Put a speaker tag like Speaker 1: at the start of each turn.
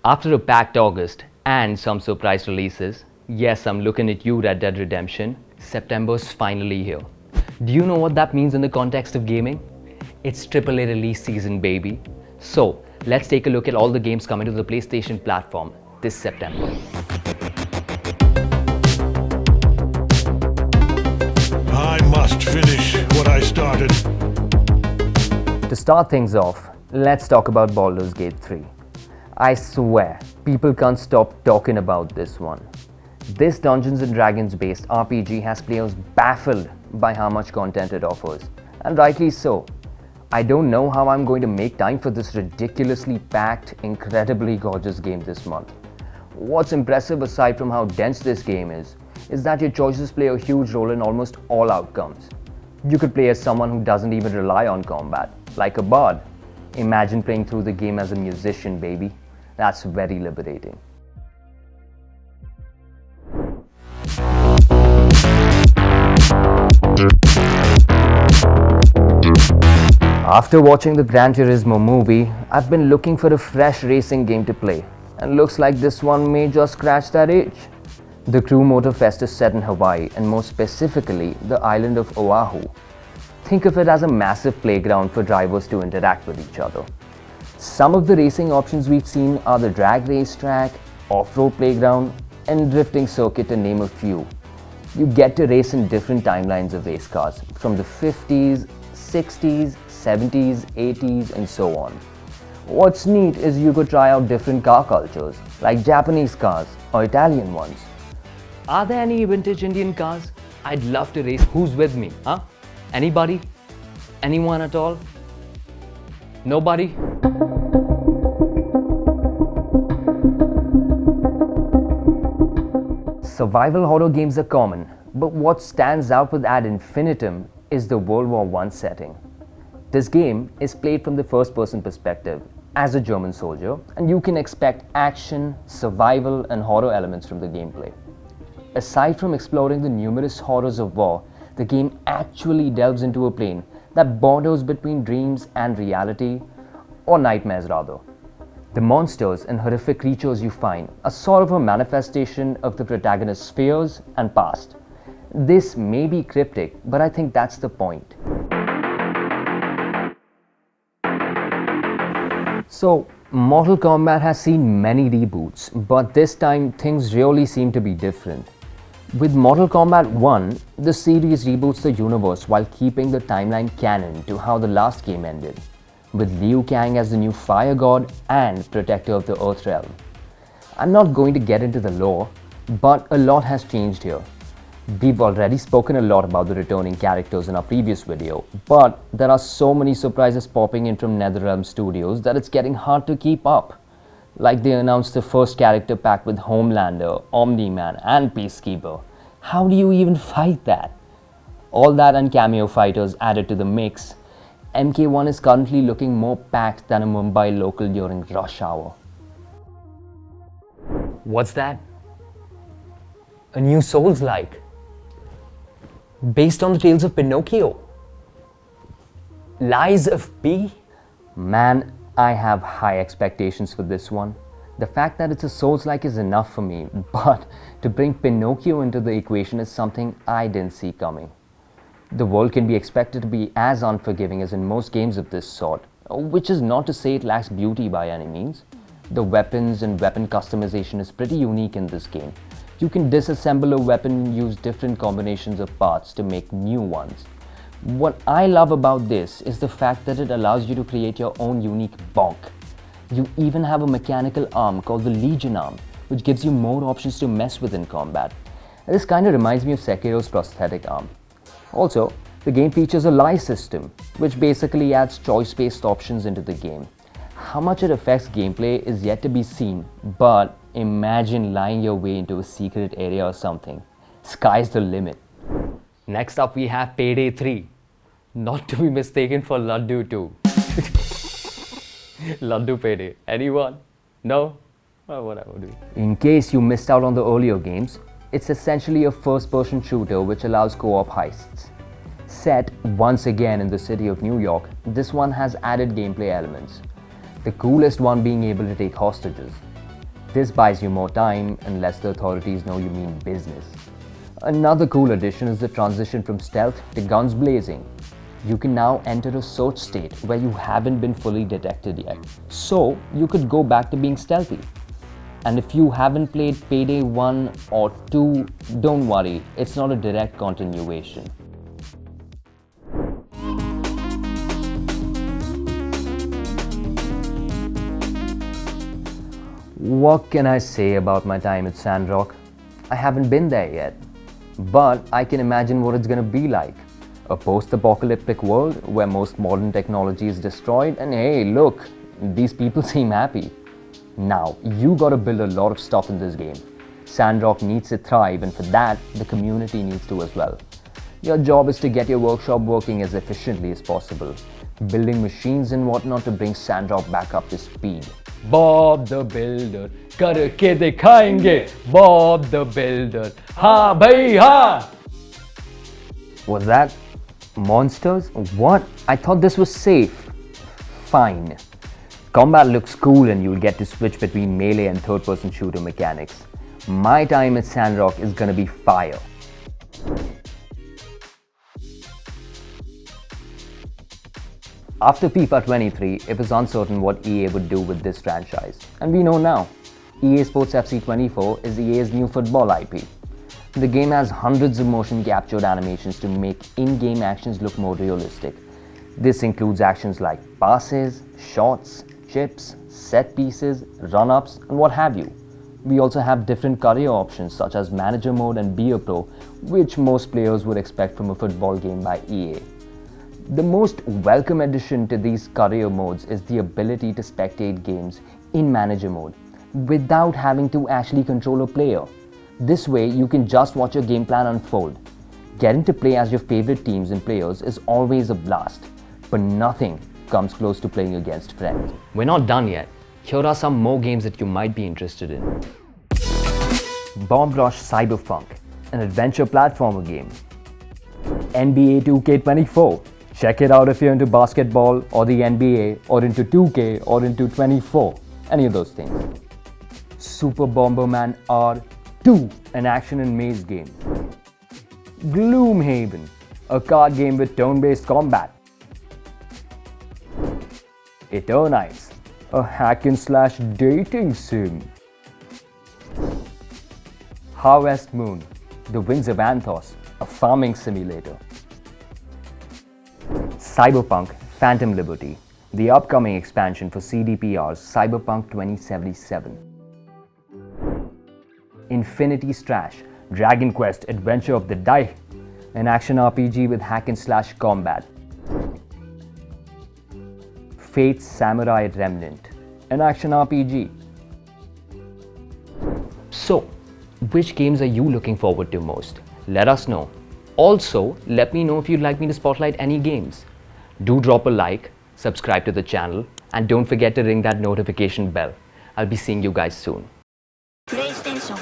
Speaker 1: After a packed August and some surprise releases, yes, I'm looking at you, Red Dead Redemption, September's finally here. Do you know what that means in the context of gaming? It's AAA release season, baby. So, let's take a look at all the games coming to the PlayStation platform this September.
Speaker 2: I must finish what I started.
Speaker 1: To start things off, let's talk about Baldur's Gate 3. I swear, people can't stop talking about this one. This Dungeons & Dragons based RPG has players baffled by how much content it offers, and rightly so. I don't know how I'm going to make time for this ridiculously packed, incredibly gorgeous game this month. What's impressive aside from how dense this game is that your choices play a huge role in almost all outcomes. You could play as someone who doesn't even rely on combat, like a bard. Imagine playing through the game as a musician, baby. That's very liberating. After watching the Gran Turismo movie, I've been looking for a fresh racing game to play, and looks like this one may just scratch that itch. The Crew Motorfest is set in Hawaii, and more specifically, the island of Oahu. Think of it as a massive playground for drivers to interact with each other. Some of the racing options we've seen are the drag race track, off-road playground, and drifting circuit, to name a few. You get to race in different timelines of race cars, from the 50s, 60s, 70s, 80s, and so on. What's neat is you could try out different car cultures, like Japanese cars or Italian ones. Are there any vintage Indian cars? I'd love to race. Who's with me, huh? Anybody? Anyone at all? Nobody? Survival horror games are common, but what stands out with Ad Infinitum is the World War I setting. This game is played from the first-person perspective as a German soldier, and you can expect action, survival, and horror elements from the gameplay. Aside from exploring the numerous horrors of war, the game actually delves into a plane that borders between dreams and reality, or nightmares rather. The monsters and horrific creatures you find are sort of a manifestation of the protagonist's fears and past. This may be cryptic, but I think that's the point. So, Mortal Kombat has seen many reboots, but this time things really seem to be different. With Mortal Kombat 1, the series reboots the universe while keeping the timeline canon to how the last game ended, with Liu Kang as the new fire god and protector of the Earth realm. I'm not going to get into the lore, but a lot has changed here. We've already spoken a lot about the returning characters in our previous video, but there are so many surprises popping in from NetherRealm Studios that it's getting hard to keep up. Like they announced the first character pack with Homelander, Omni-Man and Peacekeeper. How do you even fight that? All that and cameo fighters added to the mix. MK1 is currently looking more packed than a Mumbai local during rush hour. What's that? A new Souls-like? Based on the tales of Pinocchio? Lies of P? Man, I have high expectations for this one. The fact that it's a Souls-like is enough for me, but to bring Pinocchio into the equation is something I didn't see coming. The world can be expected to be as unforgiving as in most games of this sort, which is not to say it lacks beauty by any means. The weapons and weapon customization is pretty unique in this game. You can disassemble a weapon and use different combinations of parts to make new ones. What I love about this is the fact that it allows you to create your own unique bonk. You even have a mechanical arm called the Legion arm, which gives you more options to mess with in combat. This kind of reminds me of Sekiro's prosthetic arm. Also, the game features a lie system, which basically adds choice-based options into the game. How much it affects gameplay is yet to be seen, but imagine lying your way into a secret area or something. Sky's the limit. Next up we have Payday 3. Not to be mistaken for Laddu 2. Laddu Payday. Anyone? No? Well, whatever. In case you missed out on the earlier games, it's essentially a first-person shooter which allows co-op heists. Set once again in the city of New York, this one has added gameplay elements. The coolest one being able to take hostages. This buys you more time unless the authorities know you mean business. Another cool addition is the transition from stealth to guns blazing. You can now enter a search state where you haven't been fully detected yet, so you could go back to being stealthy. And if you haven't played Payday 1 or 2, don't worry, it's not a direct continuation. What can I say about my time at Sandrock? I haven't been there yet, but I can imagine what it's gonna be like. A post-apocalyptic world where most modern technology is destroyed, and hey, look, these people seem happy. Now, you gotta build a lot of stuff in this game. Sandrock needs to thrive, and for that, the community needs to as well. Your job is to get your workshop working as efficiently as possible, building machines and whatnot to bring Sandrock back up to speed. Bob the Builder, karke dikhayenge, Bob the Builder, ha bhai ha! Was that monsters? What? I thought this was safe. Fine. Combat looks cool and you'll get to switch between melee and third-person shooter mechanics. My time at Sandrock is gonna be fire. After FIFA 23, it was uncertain what EA would do with this franchise. And we know now. EA Sports FC 24 is EA's new football IP. The game has hundreds of motion captured animations to make in-game actions look more realistic. This includes actions like passes, shots, chips, set pieces, run-ups, and what have you. We also have different career options such as Manager Mode and Be a Pro, which most players would expect from a football game by EA. The most welcome addition to these career modes is the ability to spectate games in Manager Mode without having to actually control a player. This way, you can just watch your game plan unfold. Getting to play as your favorite teams and players is always a blast, but nothing comes close to playing against friends. We're not done yet. Here are some more games that you might be interested in. Bomb Rush Cyberpunk, an adventure platformer game. NBA 2K24. Check it out if you're into basketball or the NBA or into 2K or into 24. Any of those things. Super Bomberman R2, an action and maze game. Gloomhaven, a card game with turn-based combat. Eternites, a hack and slash dating sim. Harvest Moon, The Winds of Anthos, a farming simulator. Cyberpunk Phantom Liberty, the upcoming expansion for CDPR's Cyberpunk 2077. Infinity Strash, Dragon Quest Adventure of the Die, an action RPG with hack and slash combat. Fate's Samurai Remnant, an action RPG. So, which games are you looking forward to most? Let us know. Also, let me know if you'd like me to spotlight any games. Do drop a like, subscribe to the channel, and don't forget to ring that notification bell. I'll be seeing you guys soon.
Speaker 3: PlayStation